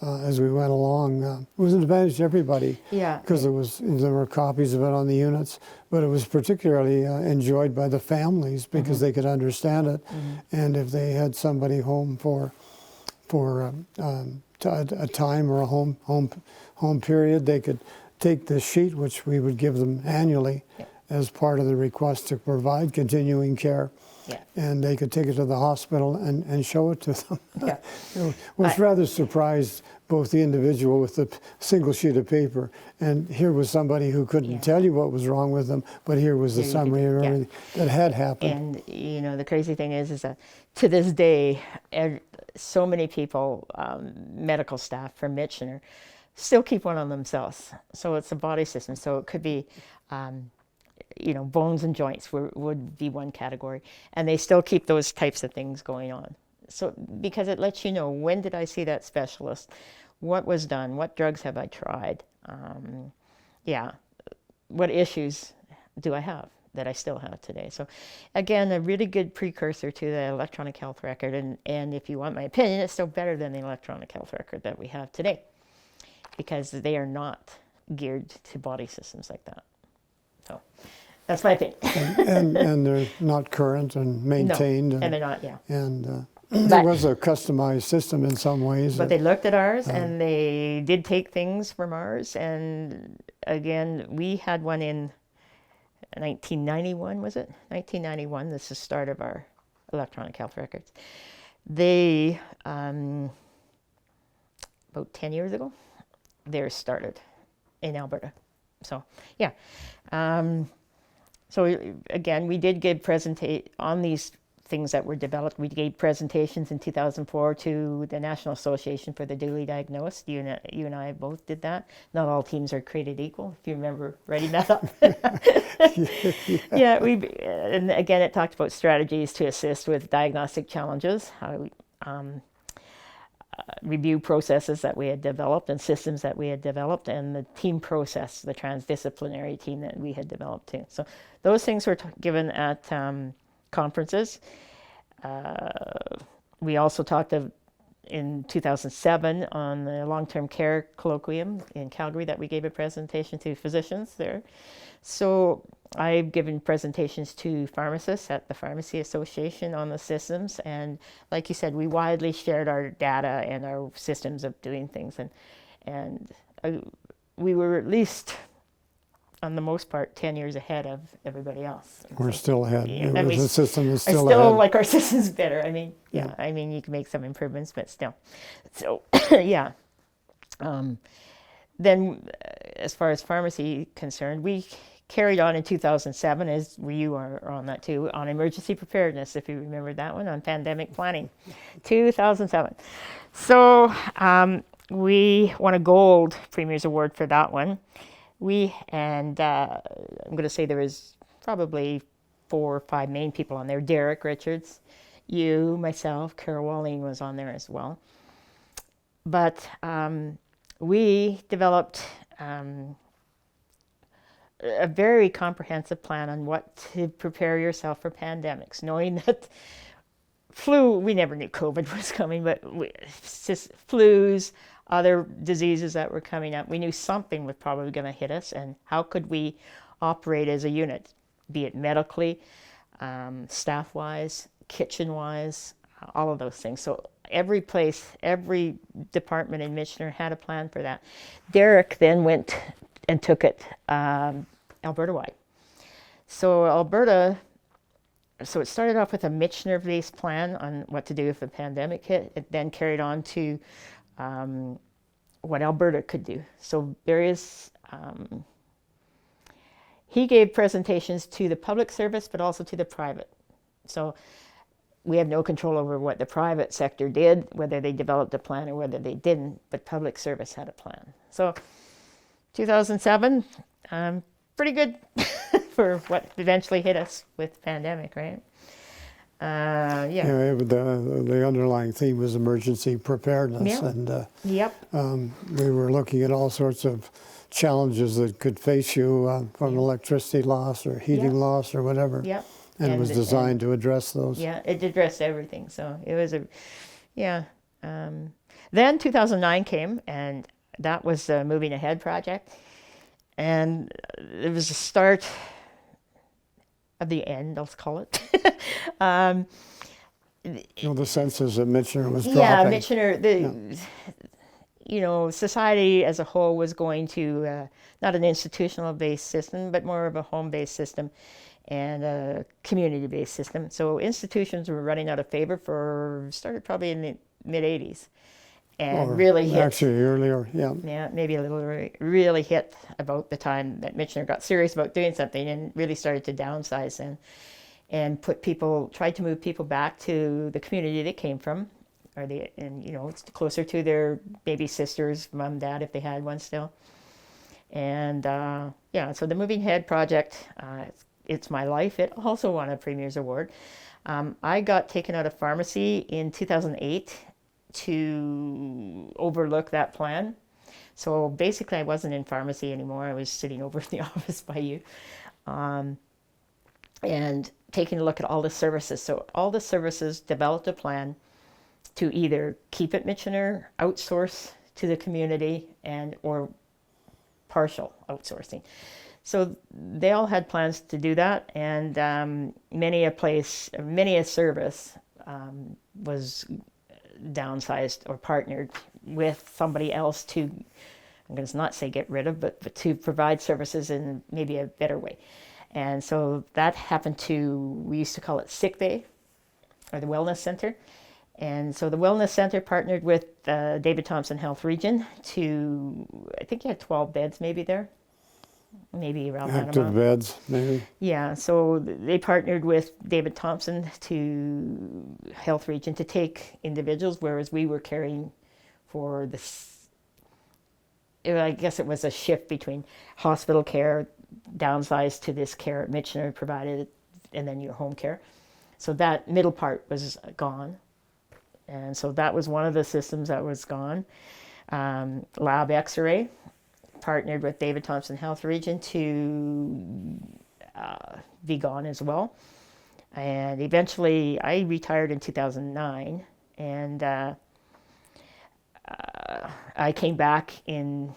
as we went along, it was an advantage to everybody. Yeah. Because there were copies of it on the units, but it was particularly enjoyed by the families because they could understand it, and if they had somebody home for a time or a home period, they could take this sheet, which we would give them annually as part of the request to provide continuing care, and they could take it to the hospital and show it to them. Yeah. I was rather surprised, both the individual with the single sheet of paper, and here was somebody who couldn't tell you what was wrong with them, but here was the summary of everything that had happened. And the crazy thing is that to this day, so many people, medical staff from Michener, still keep one on themselves. So it's a body system. So it could be, bones and joints would be one category, and they still keep those types of things going on. So because it lets you know, when did I see that specialist? What was done? What drugs have I tried? What issues do I have that I still have today? So again, a really good precursor to the electronic health record. And if you want my opinion, it's still better than the electronic health record that we have today, because they are not geared to body systems like that. So that's my opinion. and they're not current and maintained. No, and they're not, And there was a customized system in some ways. But they looked at ours, and they did take things from ours. And again, we had one in 1991, was it? 1991, this is the start of our electronic health records. They, about 10 years ago, theirs started in Alberta. So, yeah. So again, we did give on these things that were developed. We gave presentations in 2004 to the National Association for the Dually Diagnosed. You and I both did that. Not all teams are created equal, if you remember writing that up. And again, it talked about strategies to assist with diagnostic challenges, how review processes that we had developed and systems that we had developed, and the team process, the transdisciplinary team that we had developed too. So those things were given at conferences. We also talked in 2007 on the long-term care colloquium in Calgary that we gave a presentation to physicians there. So I've given presentations to pharmacists at the Pharmacy Association on the systems, and like you said, we widely shared our data and our systems of doing things, and we were at least, on the most part, 10 years ahead of everybody else. We're still ahead. The system is I still still ahead. like our system's better. I mean, you can make some improvements, but still. So, yeah. Then, as far as pharmacy concerned, we carried on in 2007, as you are on that too, on emergency preparedness, if you remember that one, on pandemic planning, 2007. So we won a gold Premier's Award for that one. I'm going to say there was probably 4 or 5 main people on there. Derek Richards, you, myself, Carol Walling was on there as well. But we developed a very comprehensive plan on what to prepare yourself for pandemics, knowing that flu, we never knew COVID was coming, but flus, other diseases that were coming up, we knew something was probably going to hit us, and how could we operate as a unit, be it medically, staff-wise, kitchen-wise, all of those things. So every department in Michener had a plan for that. Derek then went and took it Alberta-wide. So it started off with a Michener-based plan on what to do if a pandemic hit. It then carried on to what Alberta could do. So he gave presentations to the public service, but also to the private. So we have no control over what the private sector did, whether they developed a plan or whether they didn't, but public service had a plan. So 2007, pretty good for what eventually hit us with the pandemic, right? The underlying theme was emergency preparedness, and we were looking at all sorts of challenges that could face you from electricity loss or heating loss or whatever. Yeah. And it was designed to address those. Yeah, it addressed everything. So it was then 2009 came, and that was the Moving Ahead project. And it was the start of the end, let's call it. The census at Michener was dropping. Yeah, Michener, society as a whole was going to not an institutional-based system, but more of a home-based system and a community-based system. So institutions were running out of favor started probably in the mid-'80s. And really hit. Actually, earlier, yeah. Yeah, maybe a little really hit about the time that Michener got serious about doing something and really started to downsize and tried to move people back to the community they came from, it's closer to their baby sisters, mom, dad, if they had one still. And so the Moving Ahead project, it's my life. It also won a Premier's Award. I got taken out of pharmacy in 2008 to overlook that plan. So basically I wasn't in pharmacy anymore. I was sitting over in the office by you and taking a look at all the services. So all the services developed a plan to either keep it Michener, outsource to the community, or partial outsourcing. So they all had plans to do that, and many a service was downsized or partnered with somebody else to, I'm going to not say get rid of, but to provide services in maybe a better way. And so that happened we used to call it sick bay or the wellness center. And so the wellness center partnered with David Thompson Health Region I think you had 12 beds maybe there. Maybe around that amount. Active beds, maybe. Yeah, so they partnered with David Thompson to Health Region to take individuals, whereas we were caring for this. I guess it was a shift between hospital care, downsized to this care Michener provided, and then your home care. So that middle part was gone, and so that was one of the systems that was gone. Lab X-ray partnered with David Thompson Health Region to be gone as well. And eventually I retired in 2009, and I came back in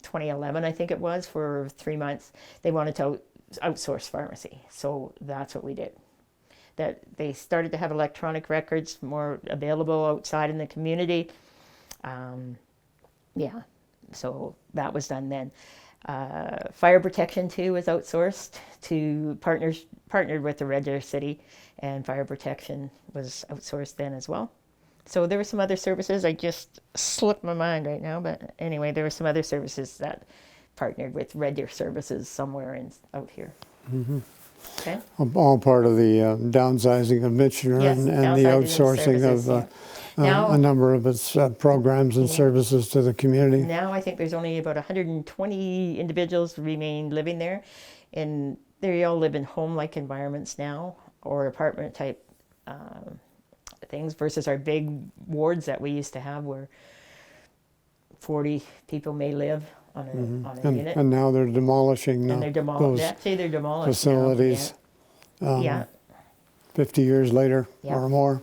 2011, I think it was, for 3 months. They wanted to outsource pharmacy, so that's what we did. That they started to have electronic records more available outside in the community. So that was done then. Fire protection too was outsourced to partnered with the Red Deer City, and fire protection was outsourced then as well. So there were some other services. I just slipped my mind right now, but anyway, there were some other services that partnered with Red Deer Services somewhere out here. Mm-hmm. Okay. All part of the downsizing of Michener and the outsourcing of now, a number of its programs and services to the community. Now I think there's only about 120 individuals remain living there, and they all live in home-like environments now, or apartment-type things, versus our big wards that we used to have where 40 people may live on a unit. And now they're demolishing those they're demolished facilities. Now, 50 years later or more.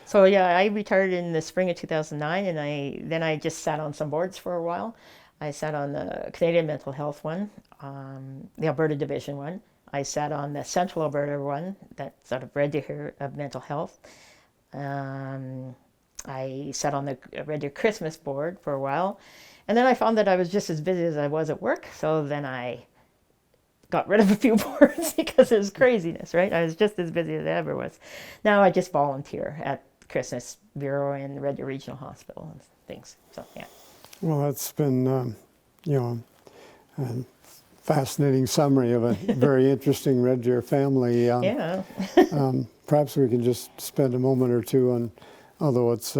So I retired in the spring of 2009, and then I just sat on some boards for a while. I sat on the Canadian Mental Health one, the Alberta Division one. I sat on the Central Alberta one, that's out of Red Deer of Mental Health. I sat on the Red Deer Christmas board for a while, and then I found that I was just as busy as I was at work. So then I got rid of a few boards because it was craziness, right? I was just as busy as I ever was. Now I just volunteer at Christmas Bureau and the Red Deer Regional Hospital and things. So yeah. Well, it's been a fascinating summary of a very interesting Red Deer family. Perhaps we can just spend a moment or two on, although it's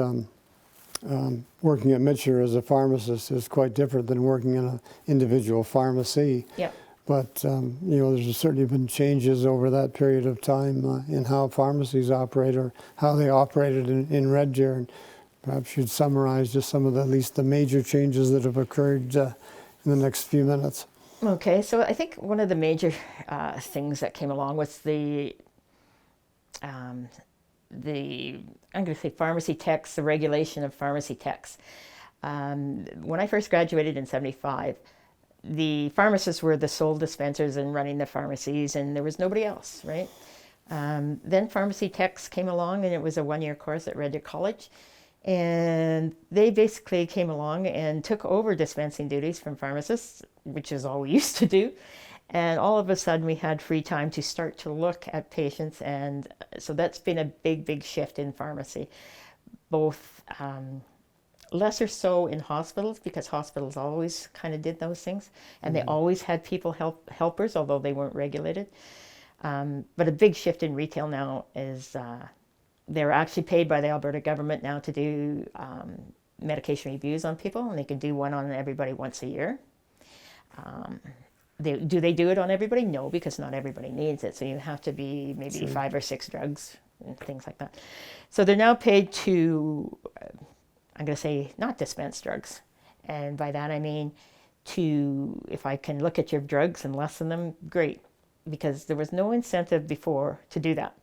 working at Michener as a pharmacist is quite different than working in an individual pharmacy. Yeah. But there's certainly been changes over that period of time in how pharmacies operate, or how they operated in Red Deer. And perhaps you'd summarize just some of at least the major changes that have occurred in the next few minutes. Okay, so I think one of the major things that came along was I'm going to say pharmacy techs, the regulation of pharmacy techs. When I first graduated in 75, the pharmacists were the sole dispensers and running the pharmacies, and there was nobody else, right? Then pharmacy techs came along, and it was a one-year course at Red Deer College. And they basically came along and took over dispensing duties from pharmacists, which is all we used to do. And all of a sudden we had free time to start to look at patients. And so that's been a big, big shift in pharmacy, both lesser so in hospitals, because hospitals always kind of did those things. And they always had people helpers, although they weren't regulated. But a big shift in retail now is they're actually paid by the Alberta government now to do medication reviews on people, and they can do one on everybody once a year. Do they do it on everybody? No, because not everybody needs it. So you have to be maybe 5 or 6 drugs and things like that. So they're now paid to, I'm going to say, not dispense drugs. And by that I mean if I can look at your drugs and lessen them, great. Because there was no incentive before to do that.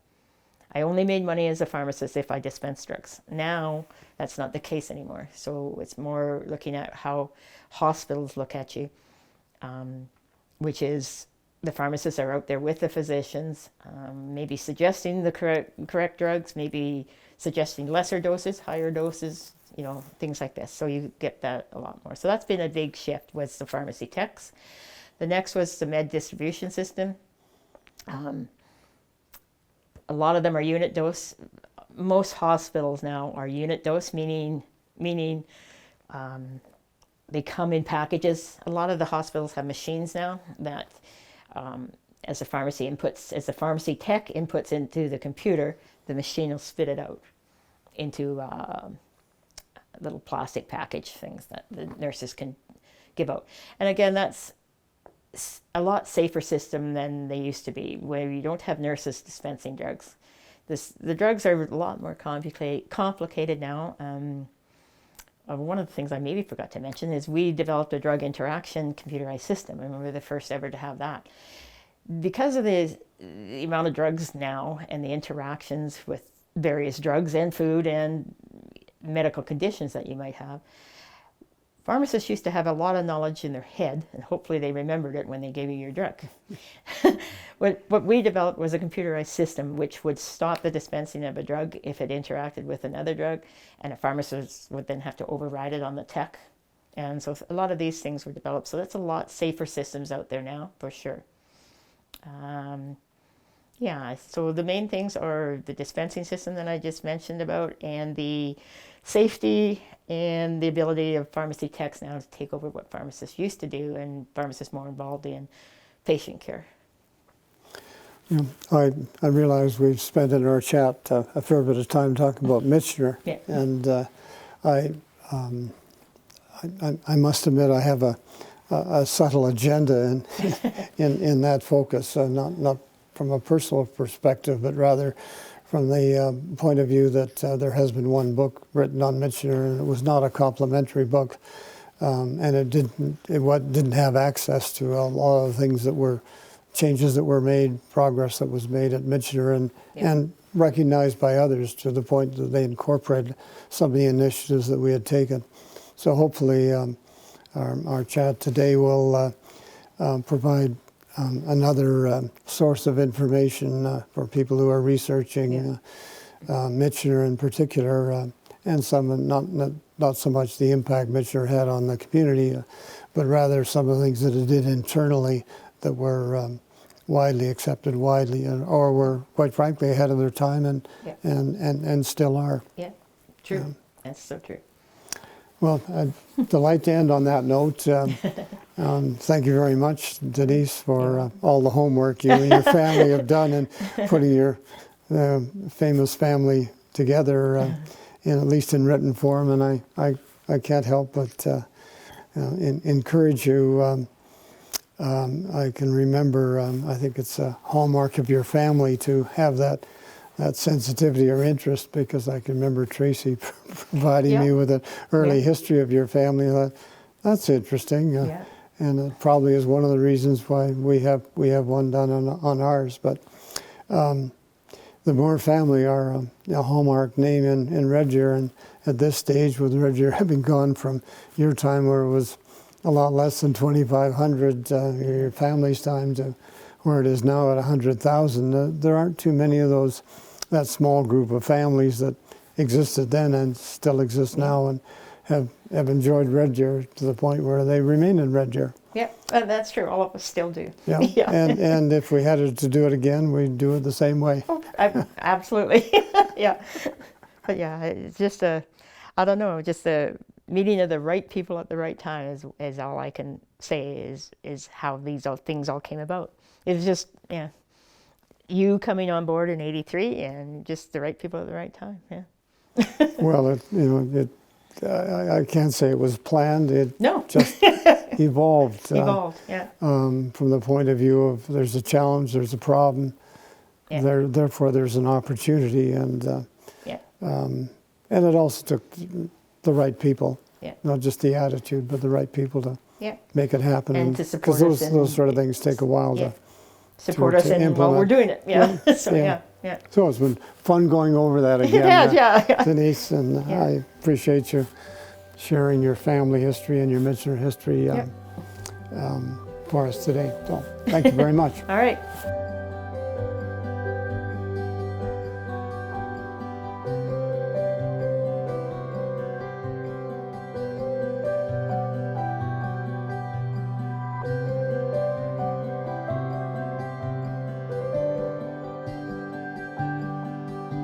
I only made money as a pharmacist if I dispensed drugs. Now, that's not the case anymore. So it's more looking at how hospitals look at you, which is the pharmacists are out there with the physicians, maybe suggesting the correct drugs, maybe suggesting lesser doses, higher doses, things like this. So you get that a lot more. So that's been a big shift with the pharmacy techs. The next was the med distribution system. A lot of them are unit dose. Most hospitals now are unit dose, meaning they come in packages. A lot of the hospitals have machines now that, as the pharmacy tech inputs into the computer, the machine will spit it out into little plastic package things that the nurses can give out. And again, that's a lot safer system than they used to be, where you don't have nurses dispensing drugs. The drugs are a lot more complicated now. One of the things I maybe forgot to mention is we developed a drug interaction computerized system, and we were the first ever to have that. Because of the amount of drugs now and the interactions with various drugs and food and medical conditions that you might have, pharmacists used to have a lot of knowledge in their head, and hopefully they remembered it when they gave you your drug. What we developed was a computerized system which would stop the dispensing of a drug if it interacted with another drug, and a pharmacist would then have to override it on the tech. And so a lot of these things were developed. So that's a lot safer systems out there now, for sure. So the main things are the dispensing system that I just mentioned about, and the safety and the ability of pharmacy techs now to take over what pharmacists used to do, and pharmacists more involved in patient care. I realize we've spent in our chat a fair bit of time talking about Michener, and I must admit I have a subtle agenda in that focus, not from a personal perspective, but rather from the point of view that there has been one book written on Michener, and it was not a complimentary book, and it didn't have access to a lot of things that were changes that were made, progress that was made at Michener, and recognized by others to the point that they incorporated some of the initiatives that we had taken. So hopefully our chat today will provide another source of information for people who are researching Michener in particular, and some not so much the impact Michener had on the community, but rather some of the things that it did internally that were widely accepted, or were quite frankly ahead of their time, and still are. Yeah, true. That's so true. Well, I'd delight to end on that note. Thank you very much, Denise, for all the homework you and your family have done in putting your famous family together, at least in written form. And I can't help but encourage you. I can remember, I think it's a hallmark of your family to have that sensitivity or interest, because I can remember Tracy providing me with an early history of your family. That's interesting. and it probably is one of the reasons why we have one done on ours. But the Moore family are a hallmark name in Red Deer, and at this stage, with Red Deer having gone from your time where it was a lot less than 2,500, your family's time, to where it is now at 100,000, there aren't too many of those, that small group of families that existed then and still exist now, and have enjoyed Red Deer to the point where they remain in Red Deer. Yeah, that's true. All of us still do. Yeah, Yeah. and if we had to do it again, we'd do it the same way. Oh, absolutely. Yeah. But yeah, it's just I don't know, just the meeting of the right people at the right time is all I can say is how these things all came about. It was just, yeah, you coming on board in '83 and just the right people at the right time. Yeah. Well, I can't say it was planned. It No. just evolved. Evolved, yeah. From the point of view of there's a challenge, there's a problem, Yeah. therefore there's an opportunity, and Yeah. and it also took the right people, Yeah. not just the attitude, but the right people to Yeah. make it happen. And to support because us those sort of things take a while Yeah. to. Support us in while we're implement. doing it. Yeah. So Yeah. yeah. So it's been fun going over that again, Yeah. Denise, and Yeah. I appreciate you sharing your family history and your Michener history for us today. So thank you very much. All right.